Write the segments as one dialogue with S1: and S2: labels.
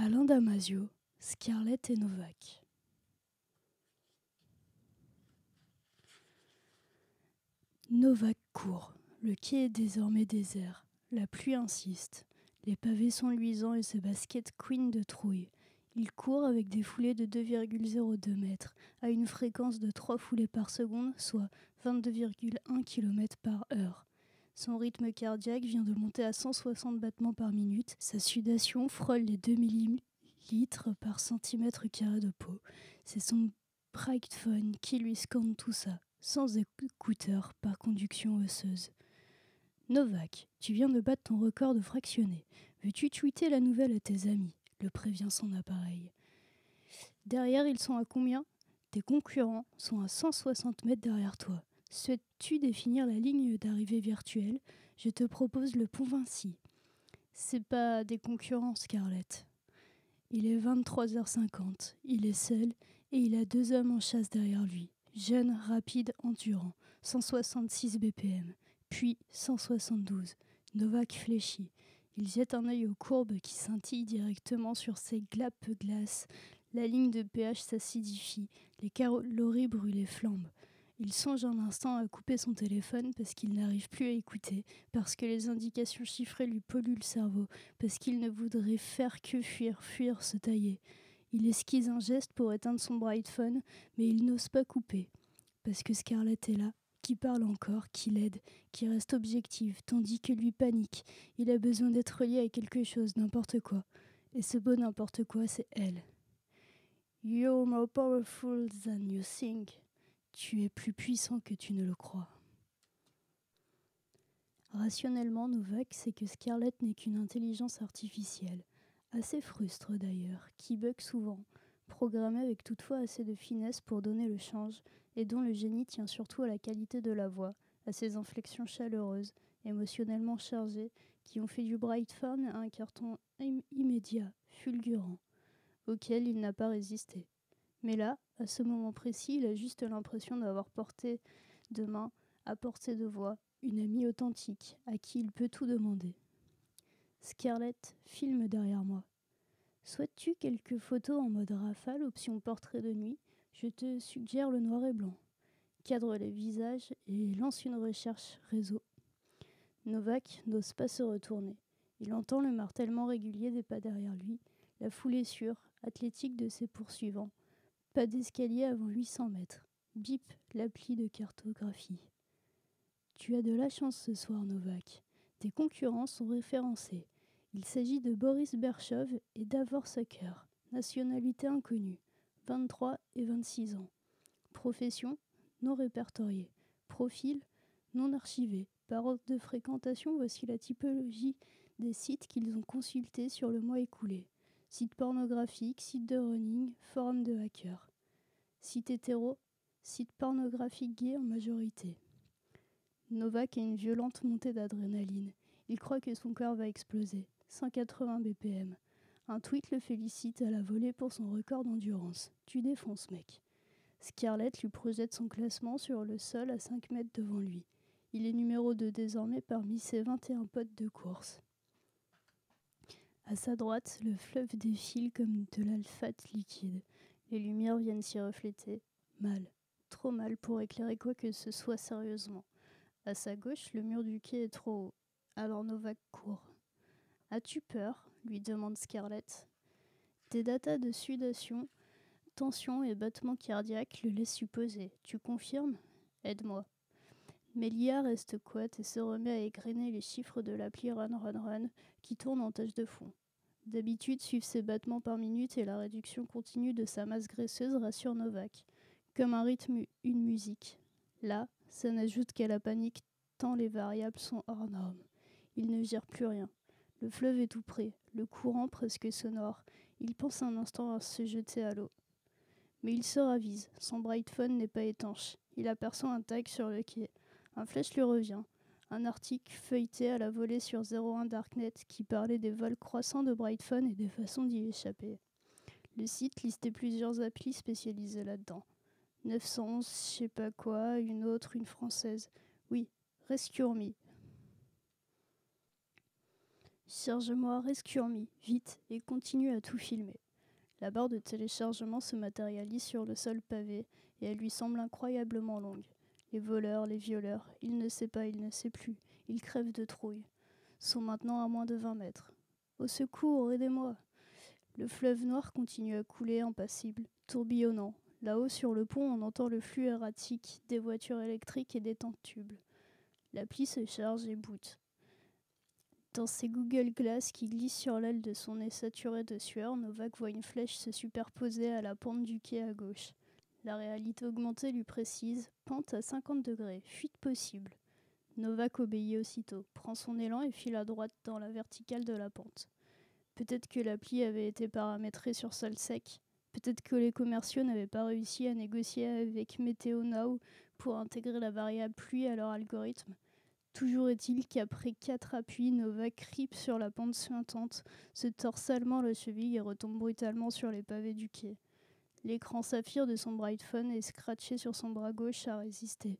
S1: Alain Damasio, Scarlett et Novak. Novak court. Le quai est désormais désert. La pluie insiste. Les pavés sont luisants et ses baskets Queen de trouille. Il court avec des foulées de 2,02 mètres, à une fréquence de 3 foulées par seconde, soit 22,1 km par heure. Son rythme cardiaque vient de monter à 160 battements par minute. Sa sudation frôle les 2 millilitres par centimètre carré de peau. C'est son brightphone qui lui scande tout ça, sans écouteurs par conduction osseuse. Novak, tu viens de battre ton record de fractionné. Veux-tu tweeter la nouvelle à tes amis ? Le prévient son appareil. Derrière, ils sont à combien ? Tes concurrents sont à 160 mètres derrière toi. Souhaites-tu définir la ligne d'arrivée virtuelle ? Je te propose le pont Vinci. C'est pas des concurrents, Scarlett. Il est 23h50. Il est seul et il a 2 hommes en chasse derrière lui. Jeune, rapide, endurant. 166 BPM, puis 172. Novak fléchit. Il jette un œil aux courbes qui scintillent directement sur ses glaces. La ligne de pH s'acidifie. Les calories brûlées flambent. Il songe un instant à couper son téléphone parce qu'il n'arrive plus à écouter, parce que les indications chiffrées lui polluent le cerveau, parce qu'il ne voudrait faire que fuir, se tailler. Il esquisse un geste pour éteindre son brightphone, mais il n'ose pas couper, parce que Scarlett est là, qui parle encore, qui l'aide, qui reste objective, tandis que lui panique. Il a besoin d'être lié à quelque chose, n'importe quoi. Et ce beau n'importe quoi, c'est elle. You're more powerful than you think. Tu es plus puissant que tu ne le crois. Rationnellement, Novak sait que Scarlett n'est qu'une intelligence artificielle, assez frustre d'ailleurs, qui bug souvent, programmée avec toutefois assez de finesse pour donner le change, et dont le génie tient surtout à la qualité de la voix, à ses inflexions chaleureuses, émotionnellement chargées, qui ont fait du brightphone un carton immédiat, fulgurant, auquel il n'a pas résisté. Mais là, à ce moment précis, il a juste l'impression d'avoir porté de main, à portée de voix, une amie authentique, à qui il peut tout demander. Scarlett, filme derrière moi. Souhaites-tu quelques photos en mode rafale, option portrait de nuit ? Je te suggère le noir et blanc. Cadre les visages et lance une recherche réseau. Novak n'ose pas se retourner. Il entend le martèlement régulier des pas derrière lui, la foulée sûre, athlétique de ses poursuivants. Pas d'escalier avant 800 mètres. Bip, l'appli de cartographie. Tu as de la chance ce soir, Novak. Tes concurrents sont référencés. Il s'agit de Boris Berchov et Davor Sucker, nationalité inconnue, 23 et 26 ans. Profession, non répertoriée. Profil, non archivé. Par ordre de fréquentation, voici la typologie des sites qu'ils ont consultés sur le mois écoulé. Site pornographique, site de running, forum de hackers. Site hétéro, site pornographique gay en majorité. Novak a une violente montée d'adrénaline. Il croit que son cœur va exploser. 180 BPM. Un tweet le félicite à la volée pour son record d'endurance. Tu défonces, mec. Scarlett lui projette son classement sur le sol à 5 mètres devant lui. Il est numéro 2 désormais parmi ses 21 potes de course. À sa droite, le fleuve défile comme de l'alphate liquide. Les lumières viennent s'y refléter. Mal. Trop mal pour éclairer quoi que ce soit sérieusement. À sa gauche, le mur du quai est trop haut. Alors Novak court. « As-tu peur ?» lui demande Scarlett. Tes datas de sudation, tension et battements cardiaques le laissent supposer. Tu confirmes ? Aide-moi. Mais l'IA reste couette et se remet à égrener les chiffres de l'appli Run qui tourne en tâche de fond. D'habitude, suivent ses battements par minute et la réduction continue de sa masse graisseuse rassure Novak. Comme un rythme, une musique. Là, ça n'ajoute qu'à la panique tant les variables sont hors normes. Il ne gère plus rien. Le fleuve est tout près, le courant presque sonore. Il pense un instant à se jeter à l'eau. Mais il se ravise, son brightphone n'est pas étanche. Il aperçoit un tag sur le quai. Un flash lui revient. Un article feuilleté à la volée sur 01 Darknet qui parlait des vols croissants de brightphone et des façons d'y échapper. Le site listait plusieurs applis spécialisées là-dedans. 911, je sais pas quoi, une autre, une française. Oui, Rescue Me. Charge-moi Rescurmi, vite, et continue à tout filmer. La barre de téléchargement se matérialise sur le sol pavé et elle lui semble incroyablement longue. Les voleurs, les violeurs, il ne sait pas, il ne sait plus, ils crèvent de trouille, sont maintenant à moins de 20 mètres. Au secours, aidez-moi! Le fleuve noir continue à couler impassible, tourbillonnant. Là-haut sur le pont, on entend le flux erratique des voitures électriques et des temps de tubes. L'appli se charge et boot. Dans ses Google Glass qui glissent sur l'aile de son nez saturé de sueur, Novak voit une flèche se superposer à la pente du quai à gauche. La réalité augmentée lui précise « Pente à 50 degrés, fuite possible ». Novak obéit aussitôt, prend son élan et file à droite dans la verticale de la pente. Peut-être que l'appli avait été paramétrée sur sol sec. Peut-être que les commerciaux n'avaient pas réussi à négocier avec Meteo Now pour intégrer la variable pluie à leur algorithme. Toujours est-il qu'après 4 appuis, Novak cripe sur la pente suintante, se tord salement la cheville et retombe brutalement sur les pavés du quai. L'écran saphir de son Brightphone est scratché sur son bras gauche à résister.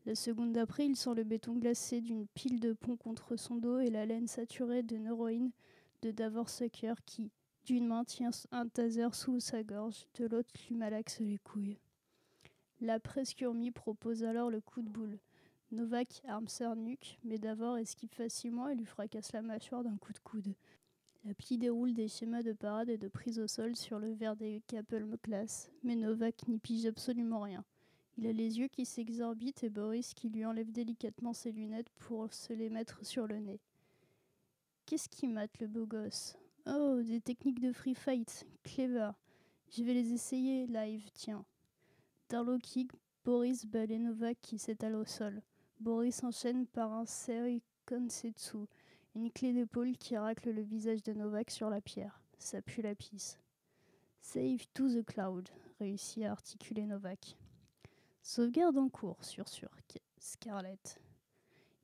S1: La seconde d'après, il sent le béton glacé d'une pile de pont contre son dos et la laine saturée de neuroïne de Davor Sucker qui, d'une main, tient un taser sous sa gorge, de l'autre lui malaxe les couilles. La Prescurmi propose alors le coup de boule. Novak arme sa nuque, mais Davor esquive facilement et lui fracasse la mâchoire d'un coup de coude. L'appli déroule des schémas de parade et de prise au sol sur le verre des Capel Class, mais Novak n'y pige absolument rien. Il a les yeux qui s'exorbitent et Boris qui lui enlève délicatement ses lunettes pour se les mettre sur le nez. Qu'est-ce qui mate le beau gosse? Oh, des techniques de free fight, clever. Je vais les essayer live, tiens. D'un low kick, Boris balaie Novak qui s'étale au sol. Boris enchaîne par un Sei Konsetsu, une clé d'épaule qui racle le visage de Novak sur la pierre. Ça pue la pisse. Save to the cloud, réussit à articuler Novak. Sauvegarde en cours, sur Scarlett.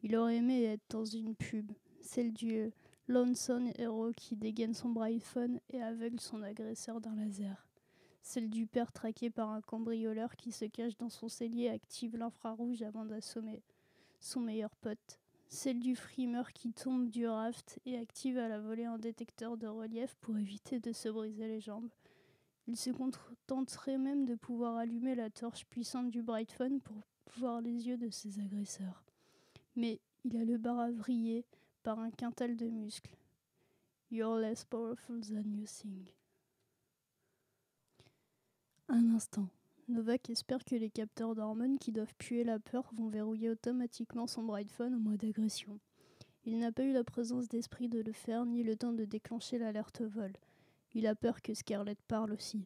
S1: Il aurait aimé être dans une pub, celle du Lonesome Hero qui dégaine son Brightphone et aveugle son agresseur d'un laser. Celle du père traqué par un cambrioleur qui se cache dans son cellier et active l'infrarouge avant d'assommer son meilleur pote. Celle du frimeur qui tombe du raft et active à la volée un détecteur de relief pour éviter de se briser les jambes. Il se contenterait même de pouvoir allumer la torche puissante du Brightphone pour voir les yeux de ses agresseurs. Mais il a le bras vrillé par un quintal de muscles. You're less powerful than you think. Un instant. Novak espère que les capteurs d'hormones qui doivent puer la peur vont verrouiller automatiquement son Brightphone en mode agression. Il n'a pas eu la présence d'esprit de le faire ni le temps de déclencher l'alerte vol. Il a peur que Scarlett parle aussi.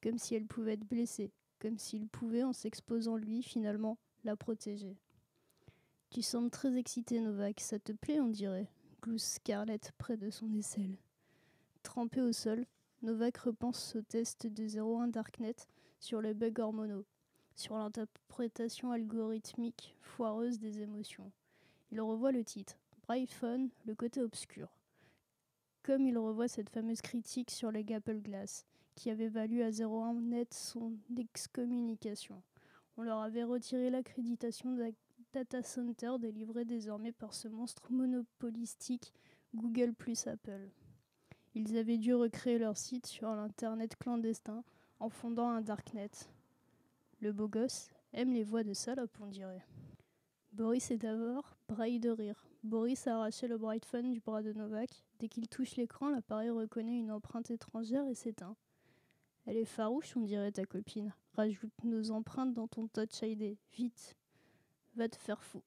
S1: Comme si elle pouvait être blessée. Comme s'il pouvait, en s'exposant lui, finalement, la protéger. Tu sembles très excité, Novak. Ça te plaît, on dirait, glousse Scarlett près de son aisselle. Trempé au sol, Novak repense au test de 01 Darknet sur les bugs hormonaux, sur l'interprétation algorithmique foireuse des émotions. Il revoit le titre, Brightphone, le côté obscur. Comme il revoit cette fameuse critique sur les Gapple Glass, qui avait valu à 01 Net son excommunication. On leur avait retiré l'accréditation de data center délivrée désormais par ce monstre monopolistique Google plus Apple. Ils avaient dû recréer leur site sur l'internet clandestin en fondant un darknet. Le beau gosse aime les voix de salope, on dirait. Boris et Davor braillent de rire. Boris a arraché le Brightphone du bras de Novak. Dès qu'il touche l'écran, l'appareil reconnaît une empreinte étrangère et s'éteint. Elle est farouche, on dirait ta copine. Rajoute nos empreintes dans ton Touch ID. Vite. Va te faire fou.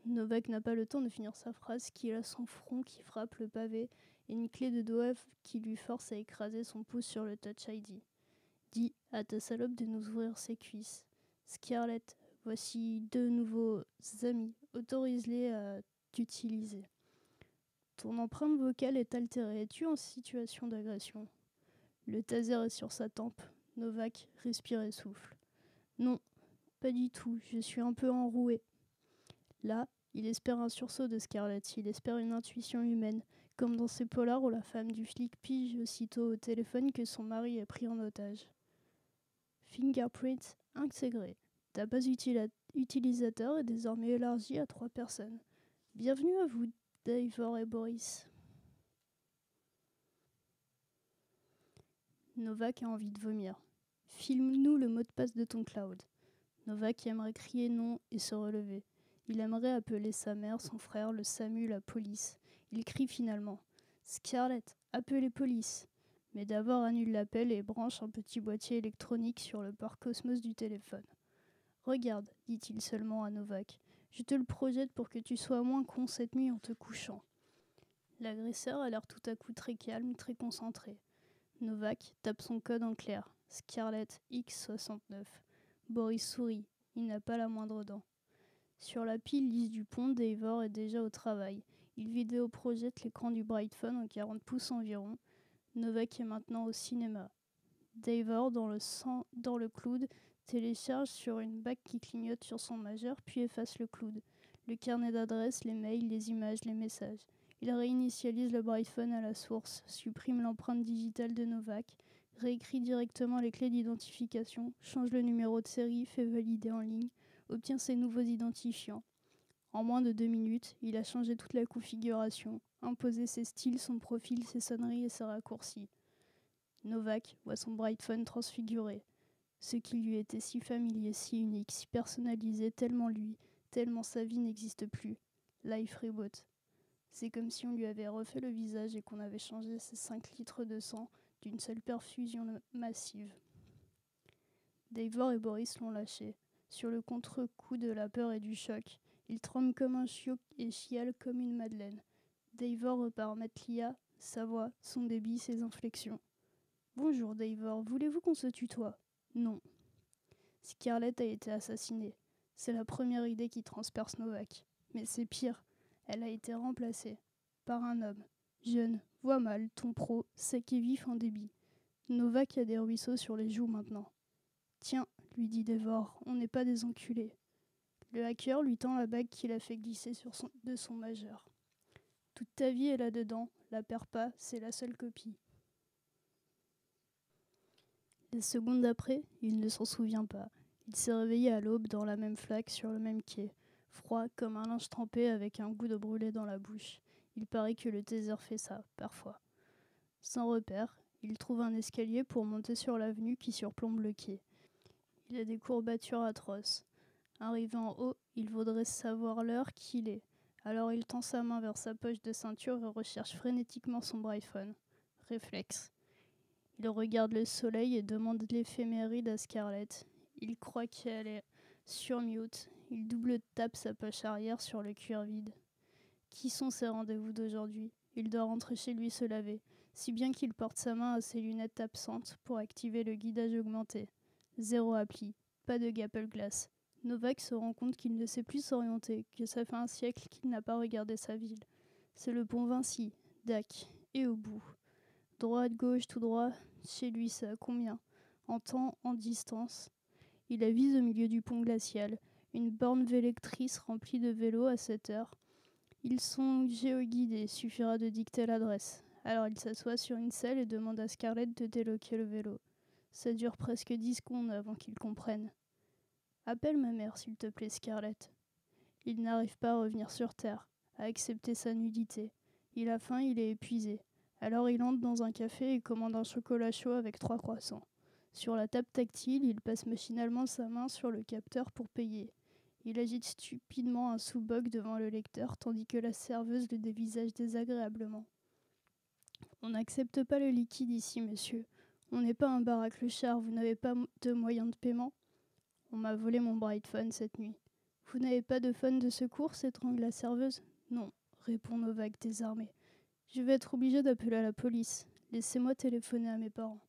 S1: Novak n'a pas le temps de finir sa phrase qu'il a son front qui frappe le pavé et une clé de doigt qui lui force à écraser son pouce sur le Touch ID. Dis à ta salope de nous ouvrir ses cuisses. Scarlett, voici 2 nouveaux amis. Autorise-les à t'utiliser. Ton empreinte vocale est altérée. Es-tu en situation d'agression? Le taser est sur sa tempe. Novak respire et souffle. Non, pas du tout. Je suis un peu enroué. Là, il espère un sursaut de Scarlett. Il espère une intuition humaine, comme dans ces polars où la femme du flic pige aussitôt au téléphone que son mari est pris en otage. Fingerprint intégré. Ta base utilisateur est désormais élargie à 3 personnes. Bienvenue à vous, Davor et Boris. Novak a envie de vomir. Filme-nous le mot de passe de ton cloud. Novak aimerait crier non et se relever. Il aimerait appeler sa mère, son frère, le SAMU, la police. Il crie finalement. Scarlett, appelez police. Mais d'abord annule l'appel et branche un petit boîtier électronique sur le port Cosmos du téléphone. Regarde, dit-il seulement à Novak. Je te le projette pour que tu sois moins con cette nuit en te couchant. L'agresseur a l'air tout à coup très calme, très concentré. Novak tape son code en clair. Scarlett X69. Boris sourit. Il n'a pas la moindre dent. Sur la pile lisse du pont, Davor est déjà au travail. Il vidéoprojette l'écran du Brightphone en 40 pouces environ. Novak est maintenant au cinéma. Davor, dans le cloud, télécharge sur une bague qui clignote sur son majeur, puis efface le cloud. Le carnet d'adresses, les mails, les images, les messages. Il réinitialise le Brightphone à la source, supprime l'empreinte digitale de Novak, réécrit directement les clés d'identification, change le numéro de série, fait valider en ligne, obtient ses nouveaux identifiants. En moins de 2 minutes, il a changé toute la configuration, imposé ses styles, son profil, ses sonneries et ses raccourcis. Novak voit son Brightphone transfiguré. Ce qui lui était si familier, si unique, si personnalisé, tellement lui, tellement sa vie n'existe plus. Life Reboot. C'est comme si on lui avait refait le visage et qu'on avait changé ses 5 litres de sang d'une seule perfusion massive. Davor et Boris l'ont lâché. Sur le contre-coup de la peur et du choc, il tremble comme un chiot et chiale comme une madeleine. Davor repart mettre l'IA, sa voix, son débit, ses inflexions. Bonjour Davor, voulez-vous qu'on se tutoie? Non. Scarlett a été assassinée. C'est la première idée qui transperce Novak. Mais c'est pire, elle a été remplacée par un homme. Jeune, voix mal, ton pro, sec et vif en débit. Novak a des ruisseaux sur les joues maintenant. Tiens, lui dit Davor, on n'est pas des enculés. Le hacker lui tend la bague qu'il a fait glisser de son majeur. Toute ta vie est là-dedans, la perds pas, c'est la seule copie. Les secondes d'après, il ne s'en souvient pas. Il s'est réveillé à l'aube dans la même flaque sur le même quai, froid comme un linge trempé avec un goût de brûlé dans la bouche. Il paraît que le taser fait ça, parfois. Sans repère, il trouve un escalier pour monter sur l'avenue qui surplombe le quai. Il a des courbatures atroces. Arrivé en haut, il voudrait savoir l'heure qu'il est. Alors il tend sa main vers sa poche de ceinture et recherche frénétiquement son Brightphone. Réflexe. Il regarde le soleil et demande l'éphéméride à Scarlett. Il croit qu'elle est sur mute. Il double tape sa poche arrière sur le cuir vide. Qui sont ses rendez-vous d'aujourd'hui? Il doit rentrer chez lui se laver, si bien qu'il porte sa main à ses lunettes absentes pour activer le guidage augmenté. 0 appli, pas de Apple Glass. Novak se rend compte qu'il ne sait plus s'orienter, que ça fait un siècle qu'il n'a pas regardé sa ville. C'est le pont Vinci, Dac, et au bout. Droite, gauche, tout droit, chez lui ça a combien? En temps, en distance. Il avise au milieu du pont glacial, une borne vélectrice remplie de vélos à 7 heures. Ils sont géoguidés, suffira de dicter l'adresse. Alors il s'assoit sur une selle et demande à Scarlett de déloquer le vélo. Ça dure presque 10 secondes avant qu'il comprenne. Appelle ma mère, s'il te plaît, Scarlett. Il n'arrive pas à revenir sur Terre, à accepter sa nudité. Il a faim, il est épuisé. Alors il entre dans un café et commande un chocolat chaud avec 3 croissants. Sur la table tactile, il passe machinalement sa main sur le capteur pour payer. Il agite stupidement un sous-boc devant le lecteur, tandis que la serveuse le dévisage désagréablement. On n'accepte pas le liquide ici, monsieur. On n'est pas un bar à clochard, vous n'avez pas de moyens de paiement? On m'a volé mon Brightphone cette nuit. Vous n'avez pas de phone de secours, s'étrangle la serveuse? Non, répond Novak désarmé. Je vais être obligé d'appeler à la police. Laissez-moi téléphoner à mes parents.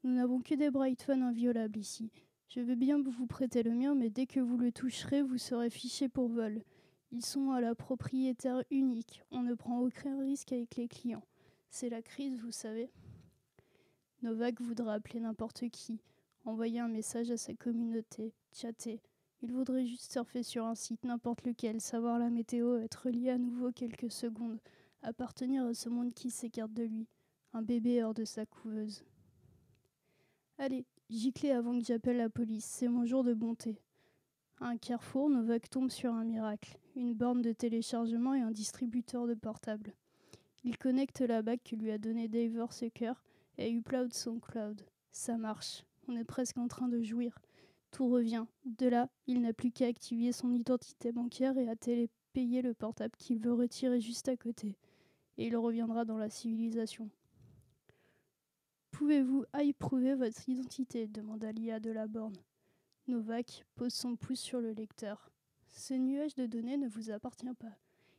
S1: Nous n'avons que des Brightphones inviolables ici. Je veux bien vous prêter le mien, mais dès que vous le toucherez, vous serez fiché pour vol. Ils sont à la propriétaire unique. On ne prend aucun risque avec les clients. C'est la crise, vous savez. Novak voudra appeler n'importe qui, envoyer un message à sa communauté, chatter. Il voudrait juste surfer sur un site, n'importe lequel, savoir la météo, être lié à nouveau quelques secondes, appartenir à ce monde qui s'écarte de lui, un bébé hors de sa couveuse. Allez, giclez avant que j'appelle la police, c'est mon jour de bonté. À un carrefour, Novak tombe sur un miracle, une borne de téléchargement et un distributeur de portable. Il connecte la bague que lui a donnée Davor Sucker Et Upload SoundCloud. Ça marche. On est presque en train de jouir. Tout revient. De là, il n'a plus qu'à activer son identité bancaire et à télépayer le portable qu'il veut retirer juste à côté. Et il reviendra dans la civilisation. Pouvez-vous prouver votre identité demanda l'IA de la borne. Novak pose son pouce sur le lecteur. Ce nuage de données ne vous appartient pas.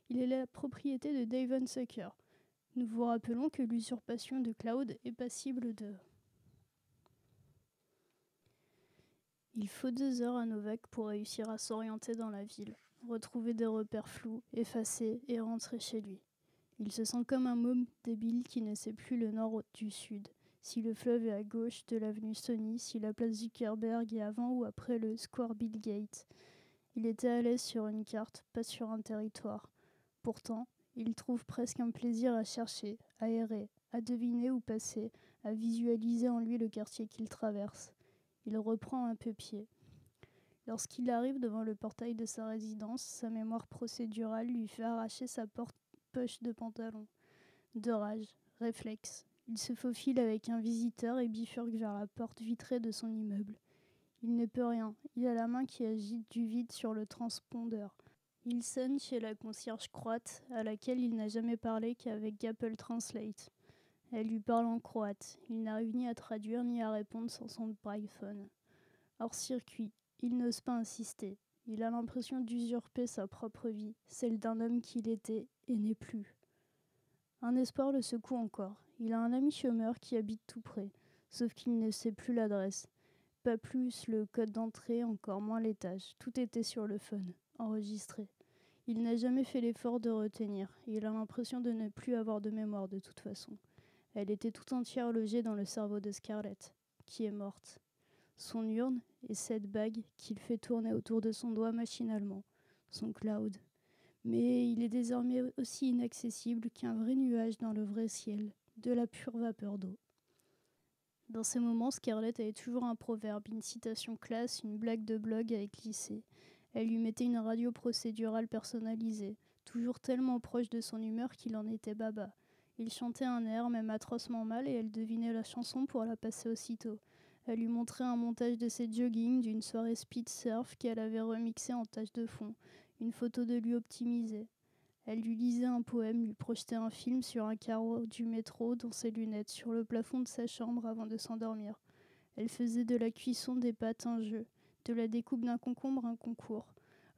S1: Il est la propriété de Davon Sucker. Nous vous rappelons que l'usurpation de Cloud est passible de... Il faut 2 heures à Novak pour réussir à s'orienter dans la ville, retrouver des repères flous, effacer et rentrer chez lui. Il se sent comme un môme débile qui ne sait plus le nord du sud, si le fleuve est à gauche de l'avenue Sony, si la place Zuckerberg est avant ou après le square Bill Gates. Il était à l'aise sur une carte, pas sur un territoire. Pourtant, il trouve presque un plaisir à chercher, à errer, à deviner où passer, à visualiser en lui le quartier qu'il traverse. Il reprend un peu pied. Lorsqu'il arrive devant le portail de sa résidence, sa mémoire procédurale lui fait arracher sa poche de pantalon. De rage, réflexe, il se faufile avec un visiteur et bifurque vers la porte vitrée de son immeuble. Il ne peut rien, il a la main qui agite du vide sur le transpondeur. Il sonne chez la concierge croate, à laquelle il n'a jamais parlé qu'avec Apple Translate. Elle lui parle en croate. Il n'arrive ni à traduire ni à répondre sans son iPhone. Hors circuit, il n'ose pas insister. Il a l'impression d'usurper sa propre vie, celle d'un homme qu'il était et n'est plus. Un espoir le secoue encore. Il a un ami chômeur qui habite tout près, sauf qu'il ne sait plus l'adresse. Pas plus le code d'entrée, encore moins l'étage. Tout était sur le phone, enregistré. Il n'a jamais fait l'effort de retenir. Il a l'impression de ne plus avoir de mémoire de toute façon. Elle était tout entière logée dans le cerveau de Scarlett, qui est morte. Son urne et cette bague qu'il fait tourner autour de son doigt machinalement. Son Cloud. Mais il est désormais aussi inaccessible qu'un vrai nuage dans le vrai ciel, de la pure vapeur d'eau. Dans ces moments, Scarlett avait toujours un proverbe, une citation classe, une blague de blog à glisser. Elle lui mettait une radio procédurale personnalisée, toujours tellement proche de son humeur qu'il en était baba. Il chantait un air, même atrocement mal, et elle devinait la chanson pour la passer aussitôt. Elle lui montrait un montage de ses joggings d'une soirée speed surf qu'elle avait remixé en tâche de fond, une photo de lui optimisée. Elle lui lisait un poème, lui projetait un film sur un carreau du métro dans ses lunettes, sur le plafond de sa chambre avant de s'endormir. Elle faisait de la cuisson des pâtes un jeu, de la découpe d'un concombre un concours.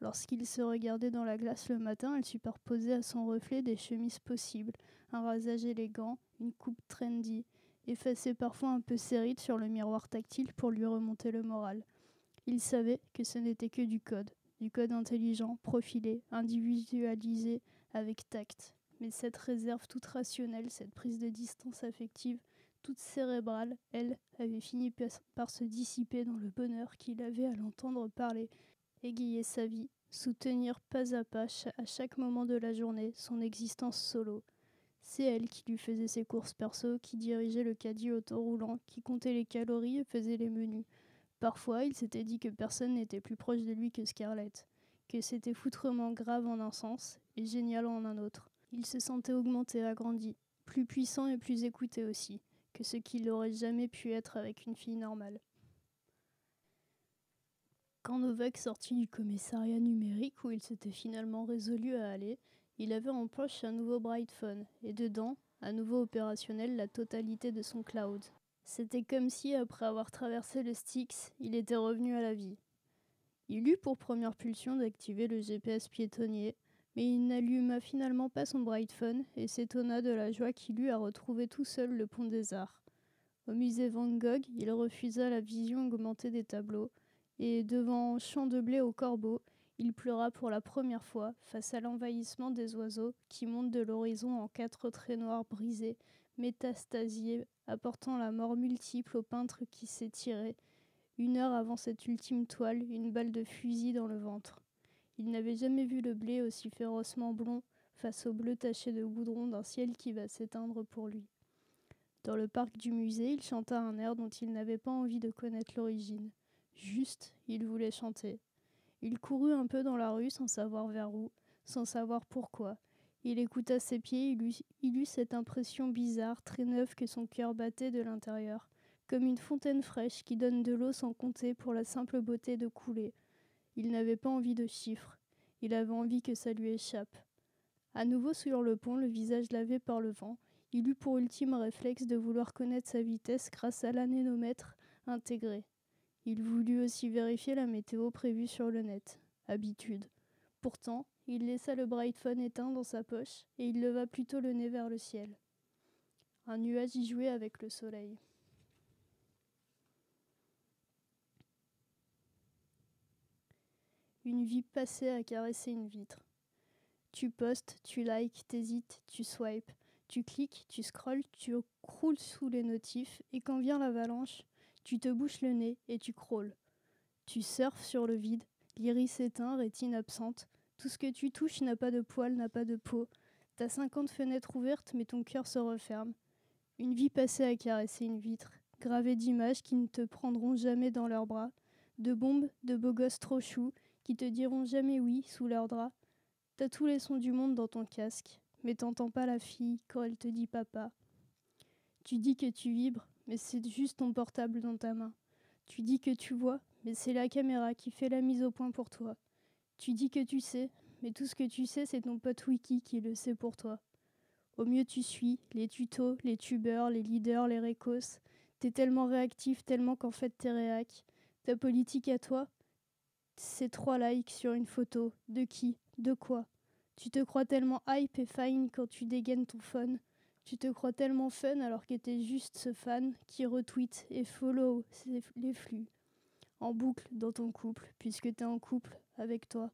S1: Lorsqu'il se regardait dans la glace le matin, elle superposait à son reflet des chemises possibles, un rasage élégant, une coupe trendy, effacée parfois un peu sérite sur le miroir tactile pour lui remonter le moral. Il savait que ce n'était que du code intelligent, profilé, individualisé, avec tact. Mais cette réserve toute rationnelle, cette prise de distance affective, toute cérébrale, elle, avait fini par se dissiper dans le bonheur qu'il avait à l'entendre parler, égayer sa vie, soutenir pas à pas, à chaque moment de la journée, son existence solo. C'est elle qui lui faisait ses courses perso, qui dirigeait le caddie autoroulant, qui comptait les calories et faisait les menus. Parfois, il s'était dit que personne n'était plus proche de lui que Scarlett, que c'était foutrement grave en un sens et génial en un autre. Il se sentait augmenté, agrandi, plus puissant et plus écouté aussi, que ce qu'il n'aurait jamais pu être avec une fille normale. Quand Novak sortit du commissariat numérique où il s'était finalement résolu à aller, il avait en poche un nouveau Brightphone et dedans, à nouveau opérationnel, la totalité de son cloud. C'était comme si, après avoir traversé le Styx, il était revenu à la vie. Il eut pour première pulsion d'activer le GPS piétonnier, mais il n'alluma finalement pas son Brightphone et s'étonna de la joie qu'il eut à retrouver tout seul le pont des Arts. Au musée Van Gogh, il refusa la vision augmentée des tableaux, et devant Champ de blé aux corbeaux, il pleura pour la première fois face à l'envahissement des oiseaux qui montent de l'horizon en 4 traits noirs brisés, métastasiés, apportant la mort multiple au peintre qui s'est tiré, 1 heure avant cette ultime toile, une balle de fusil dans le ventre. Il n'avait jamais vu le blé aussi férocement blond face au bleu taché de goudron d'un ciel qui va s'éteindre pour lui. Dans le parc du musée, il chanta un air dont il n'avait pas envie de connaître l'origine. Juste, il voulait chanter. Il courut un peu dans la rue sans savoir vers où, sans savoir pourquoi. Il écouta ses pieds, il eut cette impression bizarre, très neuve, que son cœur battait de l'intérieur, comme une fontaine fraîche qui donne de l'eau sans compter pour la simple beauté de couler. Il n'avait pas envie de chiffres, il avait envie que ça lui échappe. À nouveau sur le pont, le visage lavé par le vent, il eut pour ultime réflexe de vouloir connaître sa vitesse grâce à l'anémomètre intégré. Il voulut aussi vérifier la météo prévue sur le net. Habitude. Pourtant, il laissa le brightphone éteint dans sa poche et il leva plutôt le nez vers le ciel. Un nuage y jouait avec le soleil. Une vie passée à caresser une vitre. Tu postes, tu likes, t'hésites, tu swipes, tu cliques, tu scrolles, tu croules sous les notifs et quand vient l'avalanche, tu te bouches le nez et tu crawles. Tu surfes sur le vide, l'iris éteint, rétine absente. Tout ce que tu touches n'a pas de poils, n'a pas de peau. T'as 50 fenêtres ouvertes mais ton cœur se referme. Une vie passée à caresser une vitre, gravée d'images qui ne te prendront jamais dans leurs bras, de bombes, de beaux gosses trop choux qui te diront jamais oui sous leurs draps. T'as tous les sons du monde dans ton casque, mais t'entends pas la fille quand elle te dit papa. Tu dis que tu vibres, mais c'est juste ton portable dans ta main. Tu dis que tu vois, mais c'est la caméra qui fait la mise au point pour toi. Tu dis que tu sais, mais tout ce que tu sais, c'est ton pote Wiki qui le sait pour toi. Au mieux tu suis les tutos, les tubeurs, les leaders, les récos. T'es tellement réactif, tellement qu'en fait t'es réac. Ta politique à toi, c'est 3 likes sur une photo. De qui? De quoi? Tu te crois tellement hype et fine quand tu dégaines ton phone. Tu te crois tellement fun alors que t'es juste ce fan qui retweet et follow les flux. En boucle dans ton couple, puisque t'es en couple avec toi.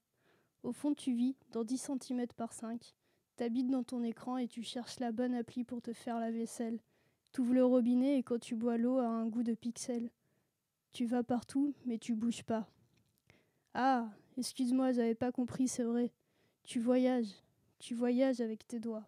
S1: Au fond, tu vis dans 10 cm par 5. T'habites dans ton écran et tu cherches la bonne appli pour te faire la vaisselle. T'ouvres le robinet et quand tu bois l'eau a un goût de pixels. Tu vas partout, mais tu bouges pas. Ah, excuse-moi, j'avais pas compris, c'est vrai. Tu voyages avec tes doigts.